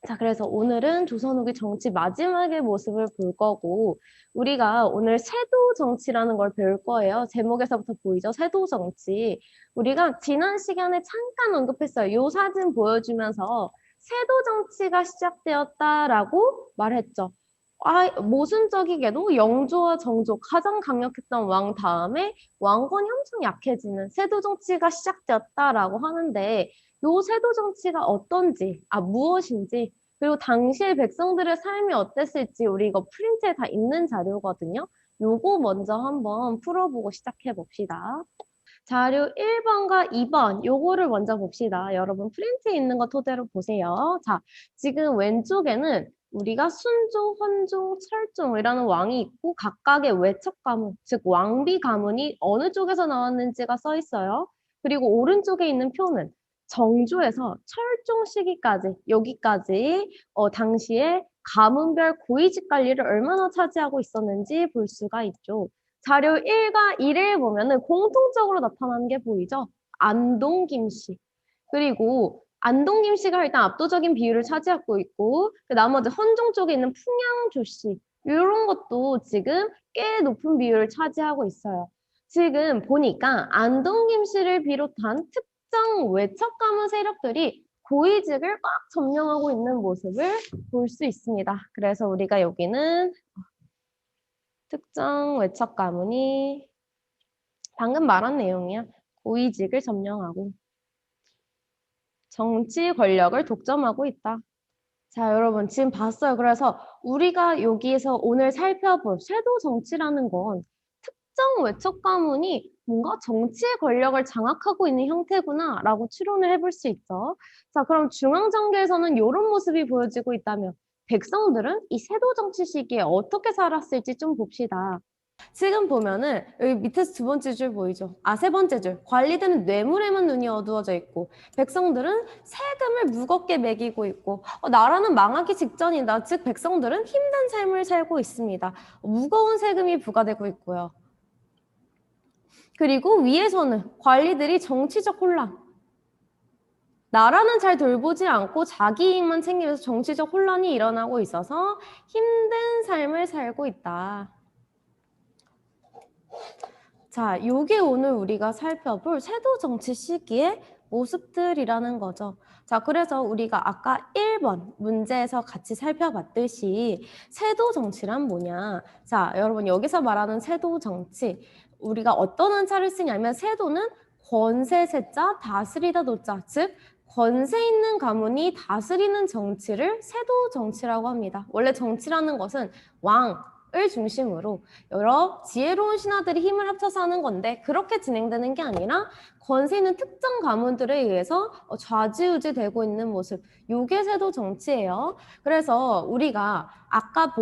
자, 그래서 오늘은 조선 후기 정치 마지막의 모습을 볼 거고, 우리가 오늘 세도 정치라는 걸 배울 거예요. 제목에서부터 보이죠? 세도 정치. 우리가 지난 시간에 잠깐 언급했어요. 요 사진 보여주면서 세도 정치가 시작되었다라고 말했죠. 모순적이게도 영조와 정조 가장 강력했던 왕 다음에 왕권이 엄청 약해지는 세도 정치가 시작되었다라고 하는데, 요 세도 정치가 어떤지, 무엇인지, 그리고 당시의 백성들의 삶이 어땠을지 우리 이거 프린트에 다 있는 자료거든요. 요거 먼저 한번 풀어보고 시작해 봅시다. 자료 1번과 2번 요거를 먼저 봅시다. 여러분 프린트에 있는 거 토대로 보세요. 자, 지금 왼쪽에는 우리가 순조, 헌종, 철종이라는 왕이 있고 각각의 외척 가문, 즉 왕비 가문이 어느 쪽에서 나왔는지가 써 있어요. 그리고 오른쪽에 있는 표는 정조에서 철종 시기까지 여기까지 당시에 가문별 고위직 관리를 얼마나 차지하고 있었는지 볼 수가 있죠. 자료 1과 2를 보면은 공통적으로 나타나는 게 보이죠? 안동 김씨. 그리고 안동 김씨가 일단 압도적인 비율을 차지하고 있고, 그 나머지 헌종 쪽에 있는 풍양조 씨. 이런 것도 지금 꽤 높은 비율을 차지하고 있어요. 지금 보니까 안동 김씨를 비롯한 특정 외척 가문 세력들이 고위직을 꽉 점령하고 있는 모습을 볼 수 있습니다. 그래서 우리가 여기는 특정 외척 가문이 방금 말한 내용이야. 고위직을 점령하고 정치 권력을 독점하고 있다. 자, 여러분 지금 봤어요. 그래서 우리가 여기에서 오늘 살펴볼 섀도우 정치라는 건 특정 외척 가문이 뭔가 정치의 권력을 장악하고 있는 형태구나 라고 추론을 해볼 수 있죠. 자, 그럼 중앙정계에서는 이런 모습이 보여지고 있다면 백성들은 이 세도 정치 시기에 어떻게 살았을지 좀 봅시다. 지금 보면은 여기 밑에서 두 번째 줄 보이죠? 세 번째 줄. 관리들은 뇌물에만 눈이 어두워져 있고 백성들은 세금을 무겁게 매기고 있고 나라는 망하기 직전이다. 즉 백성들은 힘든 삶을 살고 있습니다. 무거운 세금이 부과되고 있고요. 그리고 위에서는 관리들이 정치적 혼란. 나라는 잘 돌보지 않고 자기 이익만 챙기면서 정치적 혼란이 일어나고 있어서 힘든 삶을 살고 있다. 자, 요게 오늘 우리가 살펴볼 세도 정치 시기의 모습들이라는 거죠. 자, 그래서 우리가 아까 1번 문제에서 같이 살펴봤듯이 세도 정치란 뭐냐. 자, 여러분 여기서 말하는 세도 정치, 우리가 어떤 한자를 쓰냐면 세도는 권세 세자, 다스리다 도자, 즉 권세 있는 가문이 다스리는 정치를 세도 정치라고 합니다. 원래 정치라는 것은 왕을 중심으로 여러 지혜로운 신하들이 힘을 합쳐서 하는 건데 그렇게 진행되는 게 아니라 권세 있는 특정 가문들에 의해서 좌지우지 되고 있는 모습, 요게 세도 정치예요. 그래서 우리가 아까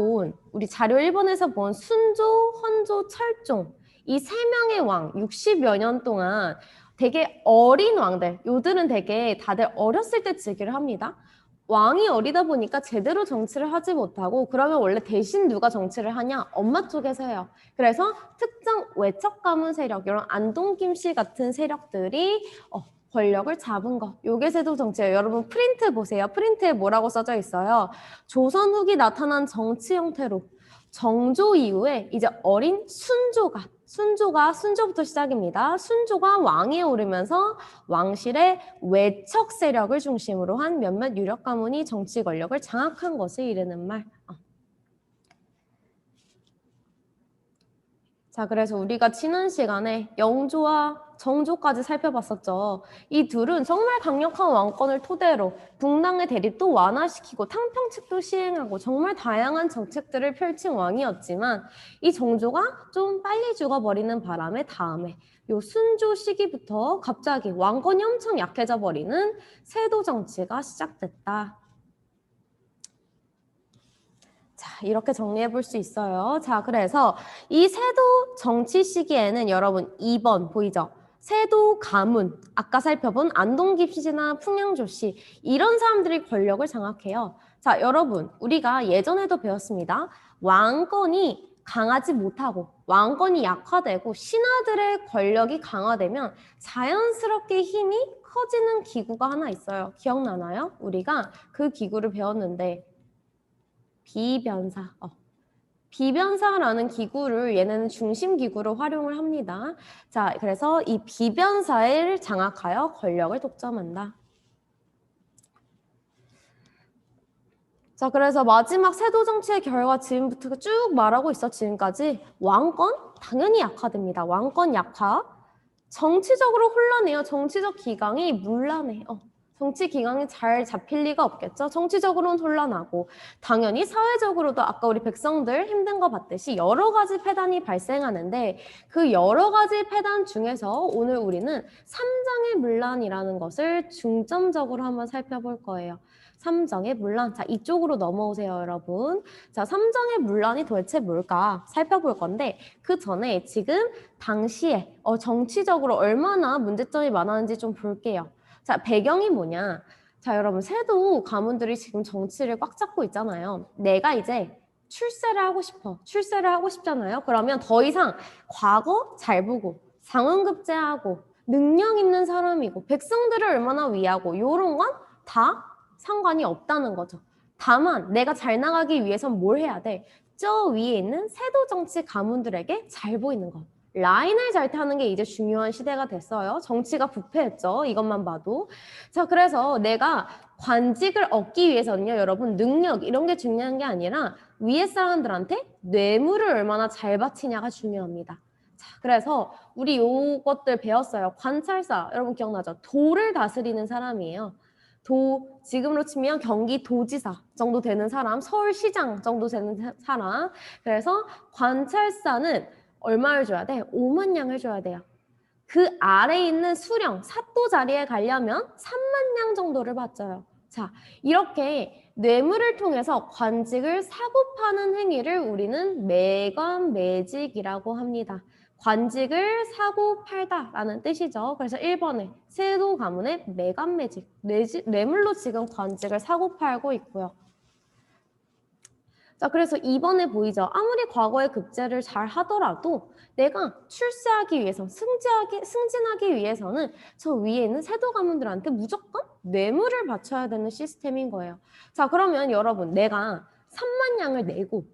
우리 자료 1번에서 본 순조, 헌조, 철종 이 세 명의 왕 60여 년 동안 되게 어린 왕들, 요들은 되게 다들 어렸을 때 즉위를 합니다. 왕이 어리다 보니까 제대로 정치를 하지 못하고 그러면 원래 대신 누가 정치를 하냐? 엄마 쪽에서 해요. 그래서 특정 외척 가문 세력, 이런 안동 김씨 같은 세력들이 권력을 잡은 거. 요게 세도 정치예요. 여러분 프린트 보세요. 프린트에 뭐라고 써져 있어요? 조선 후기 나타난 정치 형태로 정조 이후에 이제 어린 순조부터 시작입니다. 순조가 왕위에 오르면서 왕실의 외척 세력을 중심으로 한 몇몇 유력 가문이 정치 권력을 장악한 것을 이르는 말. 자, 그래서 우리가 지난 시간에 영조와 정조까지 살펴봤었죠. 이 둘은 정말 강력한 왕권을 토대로 붕당의 대립도 완화시키고 탕평책도 시행하고 정말 다양한 정책들을 펼친 왕이었지만 이 정조가 좀 빨리 죽어버리는 바람에 다음에 요 순조 시기부터 갑자기 왕권이 엄청 약해져 버리는 세도 정치가 시작됐다. 자, 이렇게 정리해 볼 수 있어요. 자, 그래서 이 세도 정치 시기에는 여러분 2번 보이죠? 세도 가문, 아까 살펴본 안동깁시나 풍양조씨 이런 사람들이 권력을 장악해요. 자, 여러분 우리가 예전에도 배웠습니다. 왕권이 강하지 못하고 왕권이 약화되고 신하들의 권력이 강화되면 자연스럽게 힘이 커지는 기구가 하나 있어요. 기억나나요? 우리가 그 기구를 배웠는데 비변사. 비변사라는 기구를 얘네는 중심 기구로 활용을 합니다. 자, 그래서 이 비변사를 장악하여 권력을 독점한다. 자, 그래서 마지막 세도 정치의 결과 지금부터 쭉 말하고 있어. 지금까지 왕권 당연히 약화됩니다. 왕권 약화. 정치적으로 혼란해요. 정치적 기강이 문란해. 정치 기강이 잘 잡힐 리가 없겠죠. 정치적으로는 혼란하고 당연히 사회적으로도 아까 우리 백성들 힘든 거 봤듯이 여러 가지 폐단이 발생하는데 그 여러 가지 폐단 중에서 오늘 우리는 삼정의 문란이라는 것을 중점적으로 한번 살펴볼 거예요. 삼정의 문란. 자, 이쪽으로 넘어오세요, 여러분. 자, 삼정의 문란이 도대체 뭘까 살펴볼 건데 그 전에 지금 당시에 정치적으로 얼마나 문제점이 많았는지 좀 볼게요. 자, 배경이 뭐냐? 자, 여러분, 세도 가문들이 지금 정치를 꽉 잡고 있잖아요. 내가 이제 출세를 하고 싶어. 출세를 하고 싶잖아요. 그러면 더 이상 과거 잘 보고 상은급제하고 능력 있는 사람이고 백성들을 얼마나 위하고 이런 건 다 상관이 없다는 거죠. 다만 내가 잘 나가기 위해선 뭘 해야 돼? 저 위에 있는 세도 정치 가문들에게 잘 보이는 것. 라인을 잘 타는 게 이제 중요한 시대가 됐어요. 정치가 부패했죠. 이것만 봐도. 자, 그래서 내가 관직을 얻기 위해서는요, 여러분, 능력 이런 게 중요한 게 아니라 위에 사람들한테 뇌물을 얼마나 잘 바치냐가 중요합니다. 자, 그래서 우리 요것들 배웠어요. 관찰사, 여러분 기억나죠? 도를 다스리는 사람이에요. 지금으로 치면 경기도지사 정도 되는 사람, 서울시장 정도 되는 사람. 그래서 관찰사는 얼마를 줘야 돼? 5만 냥을 줘야 돼요. 그 아래에 있는 수령, 사또 자리에 가려면 3만 냥 정도를 받쳐요. 자, 이렇게 뇌물을 통해서 관직을 사고 파는 행위를 우리는 매관매직이라고 합니다. 관직을 사고 팔다라는 뜻이죠. 그래서 1번에 세도 가문의 매관매직, 뇌물로 지금 관직을 사고 팔고 있고요. 자, 그래서 2번에 보이죠. 아무리 과거에 급제를 잘 하더라도 내가 출세하기 위해서, 승진하기 위해서는 저 위에 있는 세도 가문들한테 무조건 뇌물을 바쳐야 되는 시스템인 거예요. 자, 그러면 여러분, 내가 3만 냥을 내고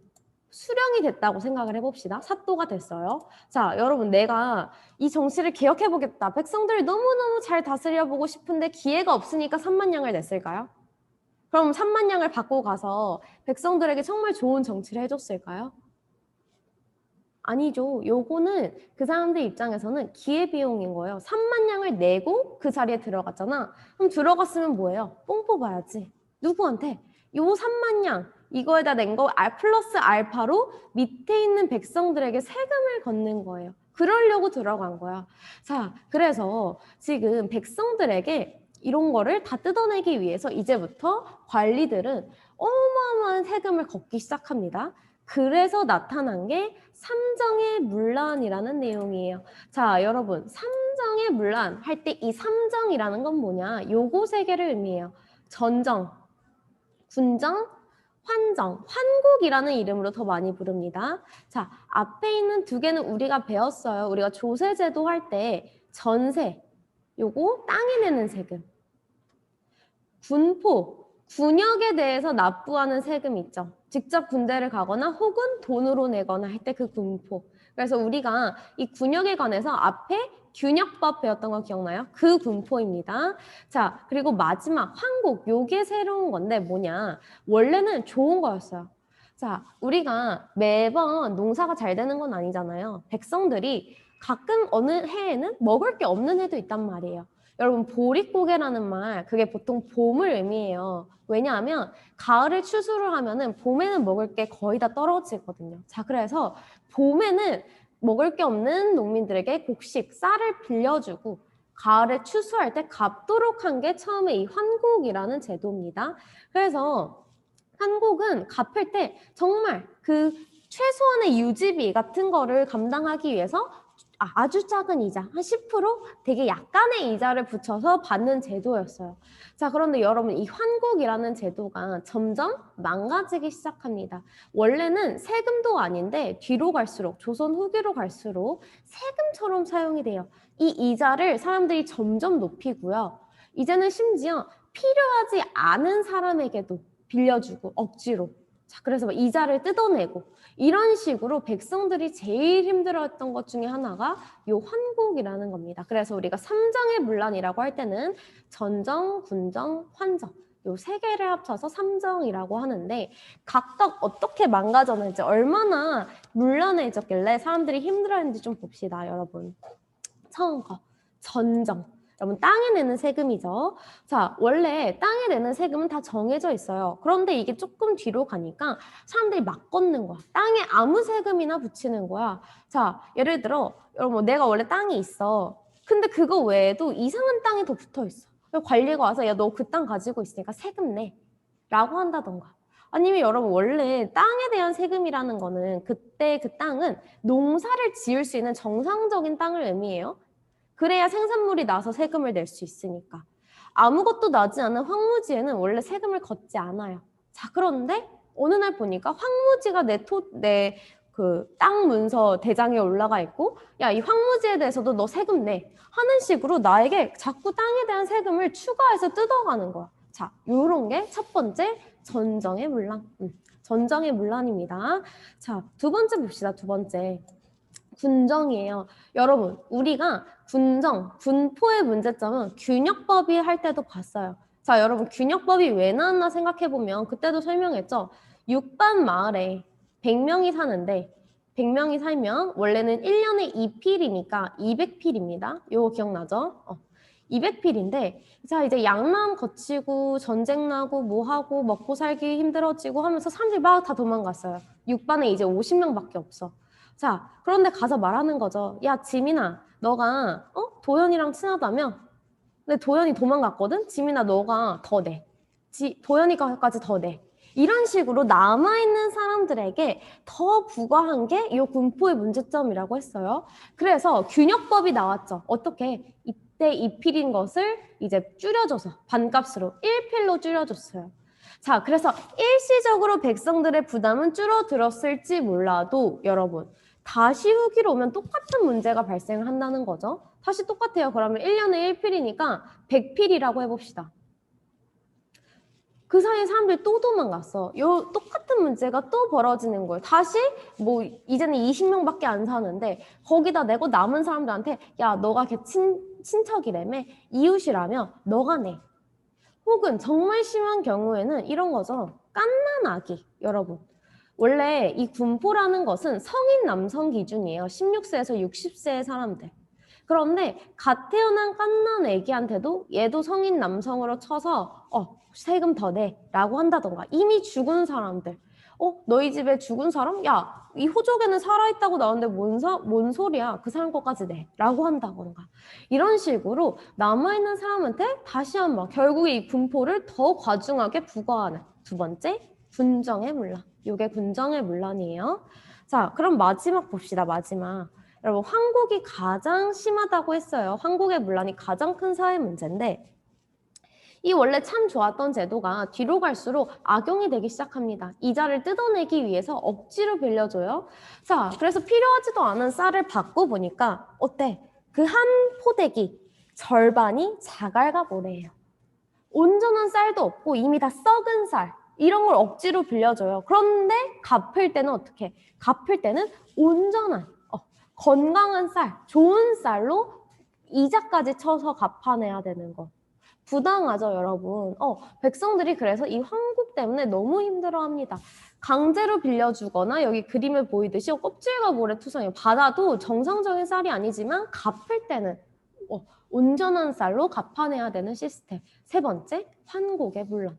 수령이 됐다고 생각을 해봅시다. 사또가 됐어요. 자, 여러분, 내가 이 정치를 개혁해보겠다. 백성들을 너무너무 잘 다스려보고 싶은데 기회가 없으니까 3만 냥을 냈을까요? 그럼 3만 냥을 받고 가서 백성들에게 정말 좋은 정치를 해줬을까요? 아니죠. 요거는 그 사람들 입장에서는 기회비용인 거예요. 3만 냥을 내고 그 자리에 들어갔잖아. 그럼 들어갔으면 뭐예요? 뽕 뽑아야지. 누구한테? 요 3만 냥 이거에다 낸 거 플러스 알파로 밑에 있는 백성들에게 세금을 걷는 거예요. 그러려고 들어간 거야. 자, 그래서 지금 백성들에게 이런 거를 다 뜯어내기 위해서 이제부터 관리들은 어마어마한 세금을 걷기 시작합니다. 그래서 나타난 게 삼정의 문란이라는 내용이에요. 자, 여러분, 삼정의 문란 할 때 이 삼정이라는 건 뭐냐? 요거 세 개를 의미해요. 전정, 군정, 환정, 환국이라는 이름으로 더 많이 부릅니다. 자, 앞에 있는 두 개는 우리가 배웠어요. 우리가 조세제도 할 때 전세, 요거 땅에 내는 세금. 군포, 군역에 대해서 납부하는 세금 있죠. 직접 군대를 가거나 혹은 돈으로 내거나 할 때 그 군포. 그래서 우리가 이 군역에 관해서 앞에 균역법 배웠던 거 기억나요? 그 군포입니다. 자, 그리고 마지막 환국. 요게 새로운 건데 뭐냐. 원래는 좋은 거였어요. 자, 우리가 매번 농사가 잘 되는 건 아니잖아요. 백성들이 가끔 어느 해에는 먹을 게 없는 해도 있단 말이에요. 여러분, 보릿고개라는 말, 그게 보통 봄을 의미해요. 왜냐하면 가을에 추수를 하면은 봄에는 먹을 게 거의 다 떨어지거든요. 자, 그래서 봄에는 먹을 게 없는 농민들에게 곡식, 쌀을 빌려주고 가을에 추수할 때 갚도록 한 게 처음에 이 환곡이라는 제도입니다. 그래서 환곡은 갚을 때 정말 그 최소한의 유지비 같은 거를 감당하기 위해서 아주 작은 이자, 한 10% 되게 약간의 이자를 붙여서 받는 제도였어요. 자, 그런데 여러분 이 환곡이라는 제도가 점점 망가지기 시작합니다. 원래는 세금도 아닌데 뒤로 갈수록 조선 후기로 갈수록 세금처럼 사용이 돼요. 이 이자를 사람들이 점점 높이고요. 이제는 심지어 필요하지 않은 사람에게도 빌려주고 억지로. 자, 그래서 막 이자를 뜯어내고 이런 식으로 백성들이 제일 힘들어했던 것 중에 하나가 요 환곡이라는 겁니다. 그래서 우리가 삼정의 문란이라고 할 때는 전정, 군정, 환정 요 세 개를 합쳐서 삼정이라고 하는데 각각 어떻게 망가졌는지 얼마나 문란해졌길래 사람들이 힘들어했는지 좀 봅시다, 여러분. 처음 거 전정. 여러분 땅에 내는 세금이죠. 자, 원래 땅에 내는 세금은 다 정해져 있어요. 그런데 이게 조금 뒤로 가니까 사람들이 막 걷는 거야. 땅에 아무 세금이나 붙이는 거야. 자, 예를 들어 여러분 내가 원래 땅이 있어. 근데 그거 외에도 이상한 땅이 더 붙어 있어. 관리가 와서 야, 너 그 땅 가지고 있으니까 세금 내. 라고 한다던가. 아니면 여러분 원래 땅에 대한 세금이라는 거는 그때 그 땅은 농사를 지을 수 있는 정상적인 땅을 의미해요. 그래야 생산물이 나서 세금을 낼 수 있으니까. 아무것도 나지 않은 황무지에는 원래 세금을 걷지 않아요. 자, 그런데 어느 날 보니까 황무지가 내 그 땅 문서 대장에 올라가 있고 야, 이 황무지에 대해서도 너 세금 내 하는 식으로 나에게 자꾸 땅에 대한 세금을 추가해서 뜯어가는 거야. 자, 요런 게 첫 번째 전정의 문란. 전정의 문란입니다. 자, 두 번째 봅시다. 두 번째. 군정이에요. 여러분, 우리가 군정, 군포의 문제점은 균역법이 할 때도 봤어요. 자, 여러분, 균역법이 왜 나왔나 생각해보면 그때도 설명했죠. 육반 마을에 100명이 사는데 100명이 살면 원래는 1년에 2필이니까 200필입니다. 요거 기억나죠? 200필인데 자, 이제 양남 거치고 전쟁 나고 뭐 하고 먹고 살기 힘들어지고 하면서 사람들이 막 다 도망갔어요. 육반에 이제 50명밖에 없어. 자, 그런데 가서 말하는 거죠. 야, 지민아, 너가 도연이랑 친하다며? 근데 도연이 도망갔거든? 지민아, 너가 더 내. 도연이까지 더 내. 이런 식으로 남아있는 사람들에게 더 부과한 게 이 군포의 문제점이라고 했어요. 그래서 균역법이 나왔죠. 어떻게? 이때 2필인 것을 이제 줄여줘서 반값으로 1필로 줄여줬어요. 자, 그래서 일시적으로 백성들의 부담은 줄어들었을지 몰라도 여러분 다시 후기로 오면 똑같은 문제가 발생한다는 거죠. 다시 똑같아요. 그러면 1년에 1필이니까 100필이라고 해봅시다. 그 사이에 사람들이 또 도망갔어. 요 똑같은 문제가 또 벌어지는 거예요. 다시 뭐 이제는 20명밖에 안 사는데 거기다 내고 남은 사람들한테 야, 너가 걔 친척이라며 이웃이라며 너가 내. 혹은 정말 심한 경우에는 이런 거죠. 갓난아기. 여러분. 원래 이 군포라는 것은 성인 남성 기준이에요. 16세에서 60세의 사람들. 그런데 갓 태어난 갓난 애기한테도 얘도 성인 남성으로 쳐서 세금 더 내라고 한다던가. 이미 죽은 사람들. 너희 집에 죽은 사람? 야, 이 호족에는 살아있다고 나오는데 뭔 소리야? 그 사람 것까지 내라고 한다던가. 이런 식으로 남아있는 사람한테 다시 한번 결국에 이 군포를 더 과중하게 부과하는 두 번째 군정의 문란. 이게 군정의 문란이에요. 자, 그럼 마지막 봅시다. 마지막. 여러분, 황곡이 가장 심하다고 했어요. 황곡의 문란이 가장 큰 사회 문제인데 이 원래 참 좋았던 제도가 뒤로 갈수록 악용이 되기 시작합니다. 이자를 뜯어내기 위해서 억지로 빌려줘요. 자, 그래서 필요하지도 않은 쌀을 받고 보니까 어때? 그 한 포대기 절반이 자갈과 모래예요. 온전한 쌀도 없고 이미 다 썩은 쌀. 이런 걸 억지로 빌려줘요. 그런데 갚을 때는 어떻게? 갚을 때는 온전한 건강한 쌀, 좋은 쌀로 이자까지 쳐서 갚아내야 되는 거. 부당하죠, 여러분. 백성들이 그래서 이 황국 때문에 너무 힘들어합니다. 강제로 빌려주거나 여기 그림에 보이듯이 껍질과 모래 투성이에요. 받아도 정상적인 쌀이 아니지만 갚을 때는 온전한 쌀로 갚아내야 되는 시스템. 세 번째, 환곡의 문란.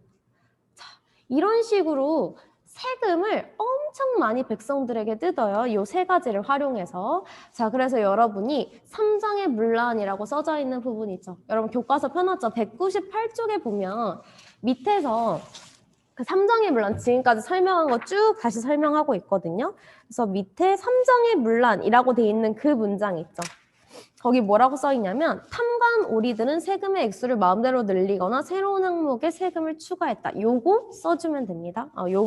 자, 이런 식으로 세금을 엄청 많이 백성들에게 뜯어요. 이 세 가지를 활용해서. 자, 그래서 여러분이 삼정의 문란이라고 써져 있는 부분 있죠. 여러분 교과서 펴놨죠. 198쪽에 보면 밑에서 그 삼정의 문란 지금까지 설명한 거 쭉 다시 설명하고 있거든요. 그래서 밑에 삼정의 문란이라고 돼 있는 그 문장 있죠. 거기 뭐라고 써 있냐면 탐관 오리들은 세금의 액수를 마음대로 늘리거나 새로운 항목에 세금을 추가했다. 요거 써주면 됩니다. 요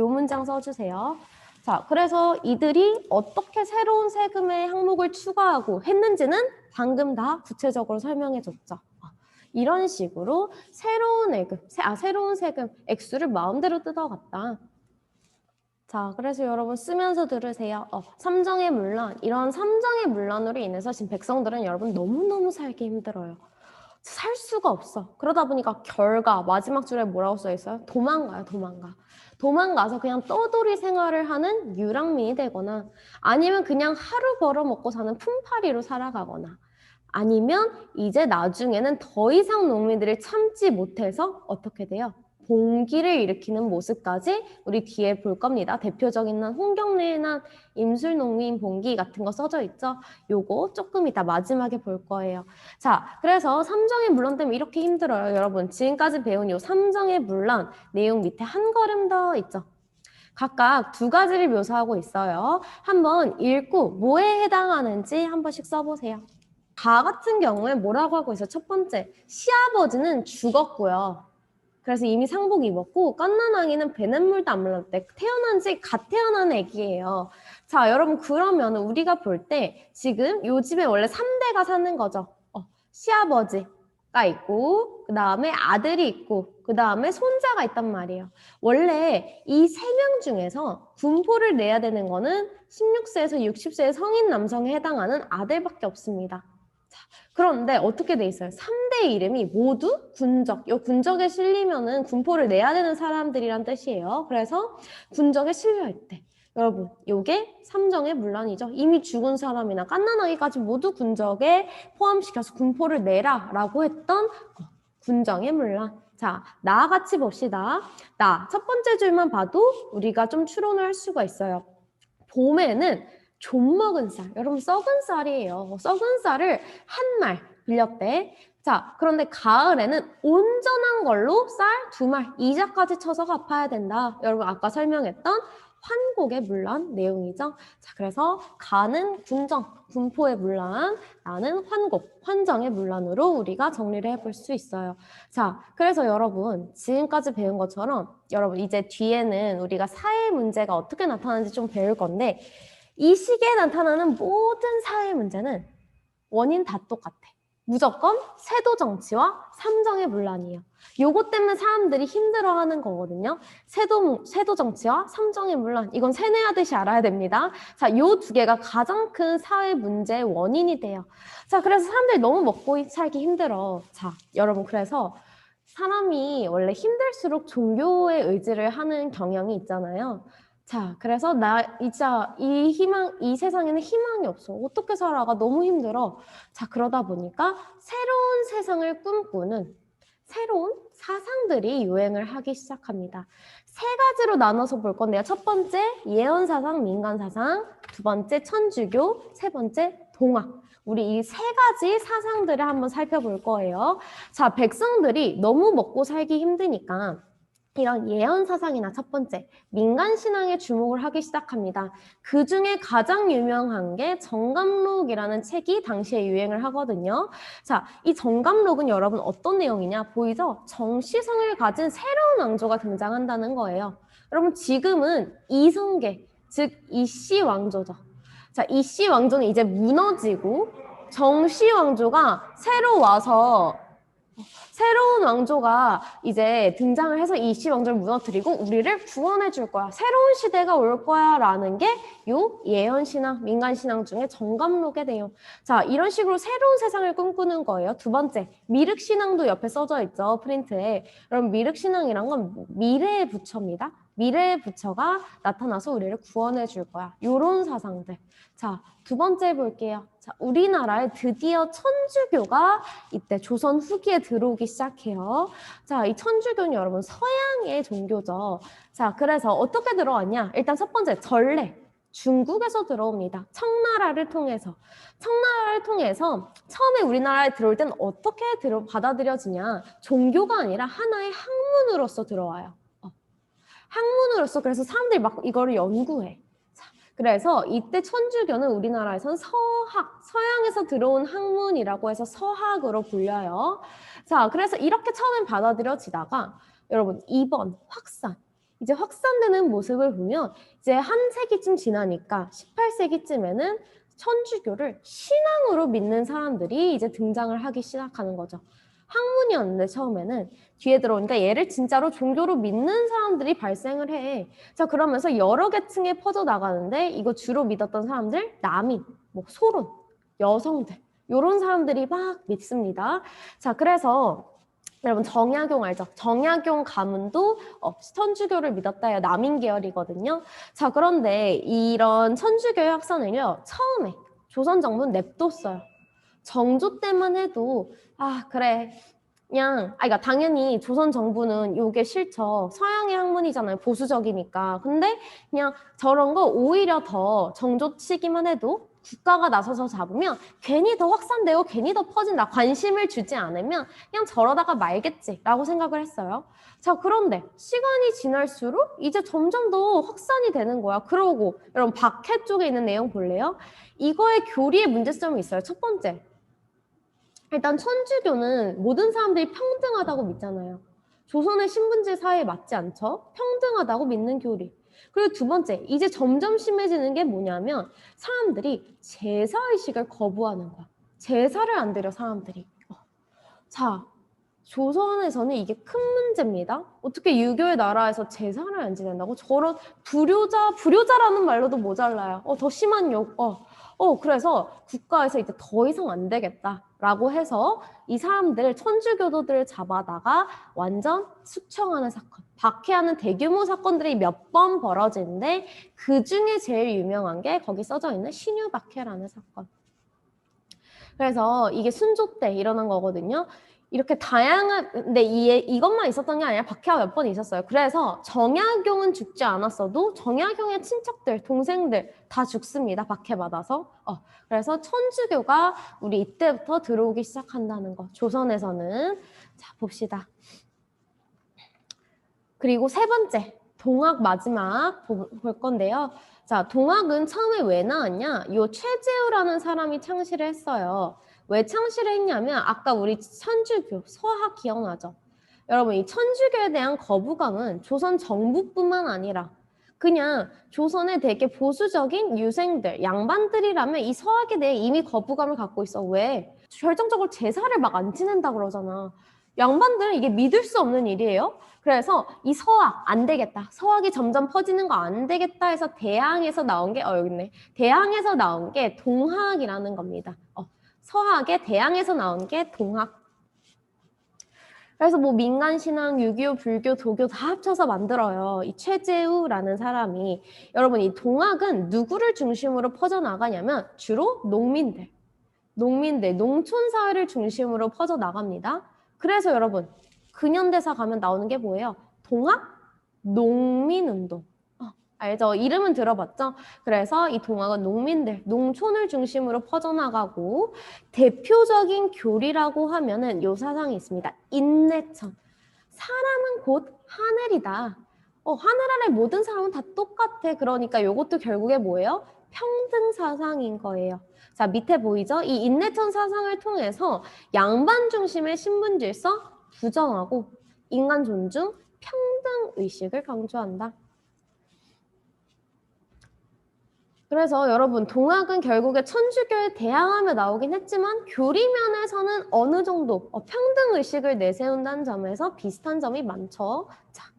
문장 써주세요. 자, 그래서 이들이 어떻게 새로운 세금의 항목을 추가하고 했는지는 방금 다 구체적으로 설명해 줬죠. 이런 식으로 새로운 세금, 액수를 마음대로 뜯어갔다. 자, 그래서 여러분 쓰면서 들으세요. 삼정의 문란, 이런 삼정의 문란으로 인해서 지금 백성들은 여러분 너무너무 살기 힘들어요. 살 수가 없어. 그러다 보니까 결과, 마지막 줄에 뭐라고 써 있어요? 도망가요, 도망가. 도망가서 그냥 떠돌이 생활을 하는 유랑민이 되거나 아니면 그냥 하루 벌어먹고 사는 품팔이로 살아가거나 아니면 이제 나중에는 더 이상 농민들이 참지 못해서 어떻게 돼요? 봉기를 일으키는 모습까지 우리 뒤에 볼 겁니다. 대표적인 난 홍경래의 난, 임술농민 봉기 같은 거 써져 있죠. 요거 조금 이따 마지막에 볼 거예요. 자, 그래서 삼정의 문란 때문에 이렇게 힘들어요. 여러분 지금까지 배운 요 삼정의 문란 내용 밑에 한 걸음 더 있죠. 각각 두 가지를 묘사하고 있어요. 한번 읽고 뭐에 해당하는지 한 번씩 써보세요. 가 같은 경우에 뭐라고 하고 있어요? 첫 번째, 시아버지는 죽었고요. 그래서 이미 상복 입었고 깐난아기는 배냇물도 안 물렀대. 태어난 지 갓 태어난 애기예요. 자, 여러분 그러면 우리가 볼 때 지금 요 집에 원래 3대가 사는 거죠. 시아버지가 있고 그 다음에 아들이 있고 그 다음에 손자가 있단 말이에요. 원래 이 3명 중에서 군포를 내야 되는 거는 16세에서 60세의 성인 남성에 해당하는 아들밖에 없습니다. 그런데 어떻게 돼 있어요? 3대 이름이 모두 군적. 이 군적에 실리면은 군포를 내야 되는 사람들이란 뜻이에요. 그래서 군적에 실려 있대. 여러분, 요게 삼정의 문란이죠. 이미 죽은 사람이나 갓난아기까지 모두 군적에 포함시켜서 군포를 내라라고 했던 군정의 문란. 자, 나 같이 봅시다. 나 첫 번째 줄만 봐도 우리가 좀 추론을 할 수가 있어요. 봄에는 좀 먹은 쌀, 여러분 썩은 쌀이에요. 썩은 쌀을 한 말 빌렸대. 자, 그런데 가을에는 온전한 걸로 쌀 2말, 이자까지 쳐서 갚아야 된다. 여러분 아까 설명했던 환곡의 문란 내용이죠. 자, 그래서 가는 군정, 군포의 문란, 나는 환곡, 환정의 문란으로 우리가 정리를 해볼 수 있어요. 자, 그래서 여러분 지금까지 배운 것처럼 여러분 이제 뒤에는 우리가 사회 문제가 어떻게 나타나는지 좀 배울 건데 이 시기에 나타나는 모든 사회 문제는 원인 다 똑같아. 무조건 세도 정치와 삼정의 문란이에요. 요것 때문에 사람들이 힘들어하는 거거든요. 세도 정치와 삼정의 문란. 이건 세뇌하듯이 알아야 됩니다. 자, 요 두 개가 가장 큰 사회 문제의 원인이 돼요. 자, 그래서 사람들이 너무 먹고 살기 힘들어. 자, 여러분 그래서 사람이 원래 힘들수록 종교의 의지를 하는 경향이 있잖아요. 자, 그래서 나 진짜 이 세상에는 희망이 없어. 어떻게 살아가? 너무 힘들어. 자, 그러다 보니까 새로운 세상을 꿈꾸는 새로운 사상들이 유행을 하기 시작합니다. 3가지로 나눠서 볼 건데요. 첫 번째, 예언사상, 민간사상. 두 번째, 천주교. 세 번째, 동화. 우리 이 3가지 사상들을 한번 살펴볼 거예요. 자, 백성들이 너무 먹고 살기 힘드니까 이런 예언 사상이나 첫 번째, 민간 신앙에 주목을 하기 시작합니다. 그 중에 가장 유명한 게 정감록이라는 책이 당시에 유행을 하거든요. 자, 이 정감록은 여러분 어떤 내용이냐? 보이죠? 정시성을 가진 새로운 왕조가 등장한다는 거예요. 여러분 지금은 이성계, 즉 이씨 왕조죠. 자, 이씨 왕조는 이제 무너지고 정씨 왕조가 새로 와서 새로운 왕조가 이제 등장을 해서 이 이씨 왕조를 무너뜨리고 우리를 구원해 줄 거야. 새로운 시대가 올 거야 라는 게 요 예언신앙, 민간신앙 중에 정감록의 내용. 자, 이런 식으로 새로운 세상을 꿈꾸는 거예요. 두 번째, 미륵신앙도 옆에 써져 있죠. 프린트에. 여러분 미륵신앙이란 건 미래의 부처입니다. 미래의 부처가 나타나서 우리를 구원해 줄 거야. 요런 사상들. 자, 두 번째 볼게요. 자, 우리나라에 드디어 천주교가 이때 조선 후기에 들어오기 시작해요. 자, 이 천주교는 여러분 서양의 종교죠. 자, 그래서 어떻게 들어왔냐? 일단 첫 번째, 전래. 중국에서 들어옵니다. 청나라를 통해서. 청나라를 통해서 처음에 우리나라에 들어올 때는 어떻게 받아들여지냐? 종교가 아니라 하나의 학문으로서 들어와요. 학문으로서. 그래서 사람들이 막 이거를 연구해. 그래서 이때 천주교는 우리나라에선 서양에서 들어온 학문이라고 해서 서학으로 불려요. 자, 그래서 이렇게 처음엔 받아들여지다가 여러분 2번 확산. 이제 확산되는 모습을 보면 이제 한 세기쯤 지나니까 18세기쯤에는 천주교를 신앙으로 믿는 사람들이 이제 등장을 하기 시작하는 거죠. 학문이었는데 처음에는 뒤에 들어오니까 얘를 진짜로 종교로 믿는 사람들이 발생을 해. 자, 그러면서 여러 계층에 퍼져나가는데 이거 주로 믿었던 사람들, 남인, 뭐 소론, 여성들 이런 사람들이 막 믿습니다. 자, 그래서 여러분 정약용 알죠? 정약용 가문도 천주교를 믿었다 해요. 남인 계열이거든요. 자, 그런데 이런 천주교의 확산을요. 처음에 조선 정부는 냅뒀어요. 정조 때만 해도 그래. 그냥 그러니까 당연히 조선 정부는 요게 싫죠. 서양의 학문이잖아요. 보수적이니까. 근데 그냥 저런 거 오히려 더 정조 시기만 해도 국가가 나서서 잡으면 괜히 더 확산되고 괜히 더 퍼진다. 관심을 주지 않으면 그냥 저러다가 말겠지라고 생각을 했어요. 자, 그런데 시간이 지날수록 이제 점점 더 확산이 되는 거야. 그러고 여러분 박해 쪽에 있는 내용 볼래요? 이거의 교리의 문제점이 있어요. 첫 번째. 일단 천주교는 모든 사람들이 평등하다고 믿잖아요. 조선의 신분제 사회에 맞지 않죠? 평등하다고 믿는 교리. 그리고 두 번째, 이제 점점 심해지는 게 뭐냐면 사람들이 제사의식을 거부하는 거야. 제사를 안 드려 사람들이. 자, 조선에서는 이게 큰 문제입니다. 어떻게 유교의 나라에서 제사를 안 지낸다고? 저런 불효자라는 말로도 모자라요. 더 심한 욕. 그래서 국가에서 이제 더 이상 안 되겠다라고 해서 이 사람들, 천주교도들을 잡아다가 완전 숙청하는 사건, 박해하는 대규모 사건들이 몇 번 벌어지는데 그 중에 제일 유명한 게 거기 써져 있는 신유박해라는 사건. 그래서 이게 순조 때 일어난 거거든요. 이렇게 다양한, 근데 이것만 있었던 게 아니라 박해가 몇 번 있었어요. 그래서 정약용은 죽지 않았어도 정약용의 친척들, 동생들 다 죽습니다. 박해받아서. 그래서 천주교가 우리 이때부터 들어오기 시작한다는 거. 조선에서는. 자, 봅시다. 그리고 세 번째, 동학 마지막 볼 건데요. 자, 동학은 처음에 왜 나왔냐? 요 최재우라는 사람이 창시를 했어요. 왜 창시를 했냐면 아까 우리 천주교, 서학 기억나죠? 여러분 이 천주교에 대한 거부감은 조선 정부뿐만 아니라 그냥 조선의 되게 보수적인 유생들, 양반들이라면 이 서학에 대해 이미 거부감을 갖고 있어. 왜? 결정적으로 제사를 막 안 지낸다 그러잖아. 양반들은 이게 믿을 수 없는 일이에요. 그래서 이 서학 안 되겠다. 서학이 점점 퍼지는 거 안 되겠다 해서 대항에서 나온 게 여기 있네. 대항에서 나온 게 동학이라는 겁니다. 서학의 대항에서 나온 게 동학. 그래서 뭐 민간신앙, 유교, 불교, 도교 다 합쳐서 만들어요. 이 최재우라는 사람이. 여러분 이 동학은 누구를 중심으로 퍼져나가냐면 주로 농민들, 농촌 사회를 중심으로 퍼져나갑니다. 그래서 여러분 근현대사 가면 나오는 게 뭐예요? 동학 농민운동. 알죠? 이름은 들어봤죠? 그래서 이 동학은 농민들, 농촌을 중심으로 퍼져나가고 대표적인 교리라고 하면은 요 사상이 있습니다. 인내천. 사람은 곧 하늘이다. 하늘 아래 모든 사람은 다 똑같아. 그러니까 요것도 결국에 뭐예요? 평등 사상인 거예요. 자, 밑에 보이죠? 이 인내천 사상을 통해서 양반 중심의 신분 질서 부정하고 인간 존중, 평등 의식을 강조한다. 그래서 여러분 동학은 결국에 천주교에 대항하며 나오긴 했지만 교리면에서는 어느 정도 평등 의식을 내세운다는 점에서 비슷한 점이 많죠. 자,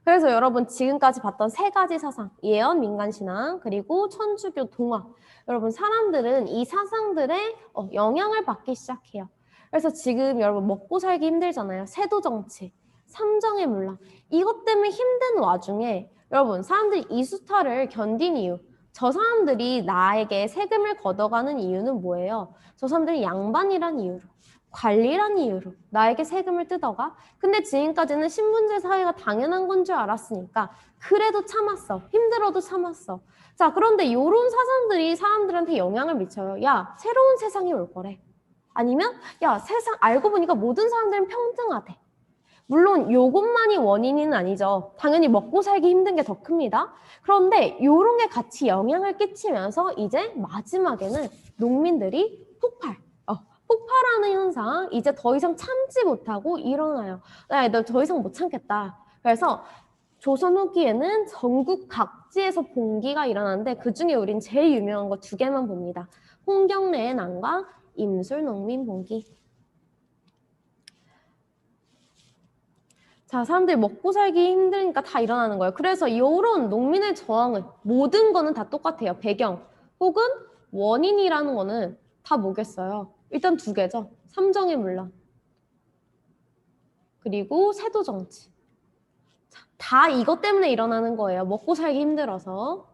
그래서 여러분 지금까지 봤던 세 가지 사상, 예언, 민간신앙, 그리고 천주교, 동학. 여러분 사람들은 이 사상들의 영향을 받기 시작해요. 그래서 지금 여러분 먹고 살기 힘들잖아요. 세도 정치, 삼정의 문란. 이것 때문에 힘든 와중에 여러분 사람들이 이 수탈을 견딘 이유. 저 사람들이 나에게 세금을 걷어가는 이유는 뭐예요? 저 사람들이 양반이란 이유로, 관리란 이유로 나에게 세금을 뜯어가? 근데 지금까지는 신분제 사회가 당연한 건 줄 알았으니까 그래도 참았어. 힘들어도 참았어. 자, 그런데 이런 사상들이 사람들한테 영향을 미쳐요. 야, 새로운 세상이 올 거래. 아니면 야, 세상 알고 보니까 모든 사람들은 평등하대. 물론 요것만이 원인은 아니죠. 당연히 먹고 살기 힘든 게 더 큽니다. 그런데 요런 게 같이 영향을 끼치면서 이제 마지막에는 농민들이 폭발하는 현상, 이제 더 이상 참지 못하고 일어나요. 나 더 이상 못 참겠다. 그래서 조선 후기에는 전국 각지에서 봉기가 일어나는데 그중에 우린 제일 유명한 거 두 개만 봅니다. 홍경래의 난과 임술 농민 봉기. 자, 사람들이 먹고 살기 힘드니까 다 일어나는 거예요. 그래서 이런 농민의 저항은 모든 거는 다 똑같아요. 배경 혹은 원인이라는 거는 다 뭐겠어요? 일단 두 개죠. 삼정의 문란 그리고 세도 정치. 자, 다 이것 때문에 일어나는 거예요. 먹고 살기 힘들어서.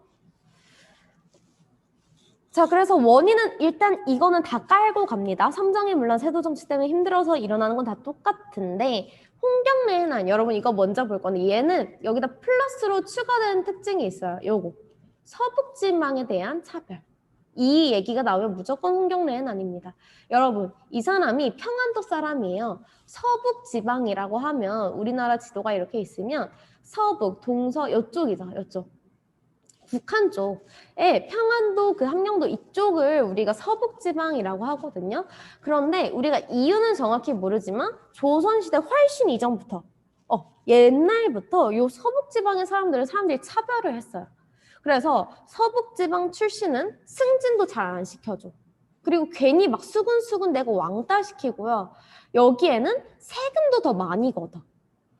자, 그래서 원인은 일단 이거는 다 깔고 갑니다. 삼정의 문란, 세도 정치 때문에 힘들어서 일어나는 건 다 똑같은데 홍경래해난 여러분 이거 먼저 볼 건데 얘는 여기다 플러스로 추가되는 특징이 있어요. 요거 서북지방에 대한 차별. 이 얘기가 나오면 무조건 홍경래해난입니다. 여러분 이 사람이 평안도 사람이에요. 서북지방이라고 하면 우리나라 지도가 이렇게 있으면 서북, 동서 이쪽이죠. 이쪽. 북한 쪽에 평안도 그 함경도 이쪽을 우리가 서북지방이라고 하거든요. 그런데 우리가 이유는 정확히 모르지만 조선시대 훨씬 이전부터 옛날부터 요 서북지방의 사람들이 차별을 했어요. 그래서 서북지방 출신은 승진도 잘 안 시켜줘. 그리고 괜히 막 수근수근 내고 왕따시키고요. 여기에는 세금도 더 많이 걷어.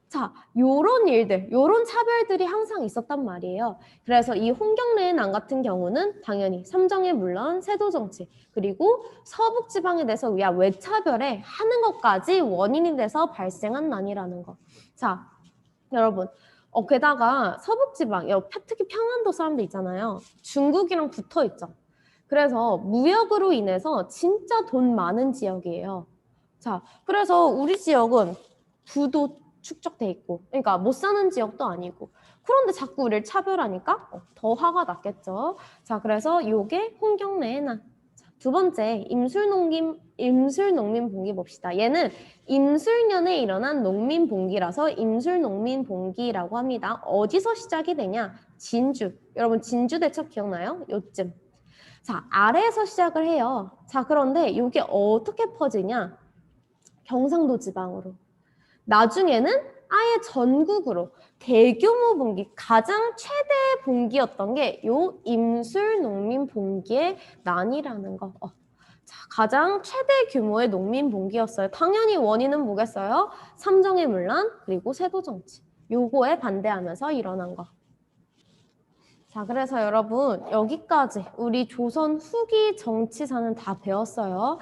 자, 요런 일들, 요런 차별들이 항상 있었단 말이에요. 그래서 이 홍경래의 같은 경우는 당연히 삼정의 물론 세도 정치 그리고 서북 지방에 대해서 위한 외차별에 하는 것까지 원인이 돼서 발생한 난이라는 거. 자, 여러분, 게다가 서북 지방, 특히 평안도 사람들 있잖아요. 중국이랑 붙어 있죠. 그래서 무역으로 인해서 진짜 돈 많은 지역이에요. 자, 그래서 우리 지역은 부도 축적돼 있고, 그러니까 못 사는 지역도 아니고. 그런데 자꾸 우리를 차별하니까 더 화가 났겠죠. 자, 그래서 요게 홍경래의 난. 두 번째, 임술농민봉기 봅시다. 얘는 임술년에 일어난 농민봉기라서 임술농민봉기라고 합니다. 어디서 시작이 되냐? 진주. 여러분 진주 대첩 기억나요? 요쯤. 자, 아래에서 시작을 해요. 자, 그런데 이게 어떻게 퍼지냐? 경상도 지방으로. 나중에는 아예 전국으로 대규모 봉기, 가장 최대 봉기였던 게 요 임술농민봉기의 난이라는 거. 자, 가장 최대 규모의 농민봉기였어요. 당연히 원인은 뭐겠어요? 삼정의 문란 그리고 세도정치. 요거에 반대하면서 일어난 거. 자, 그래서 여러분 여기까지 우리 조선 후기 정치사는 다 배웠어요.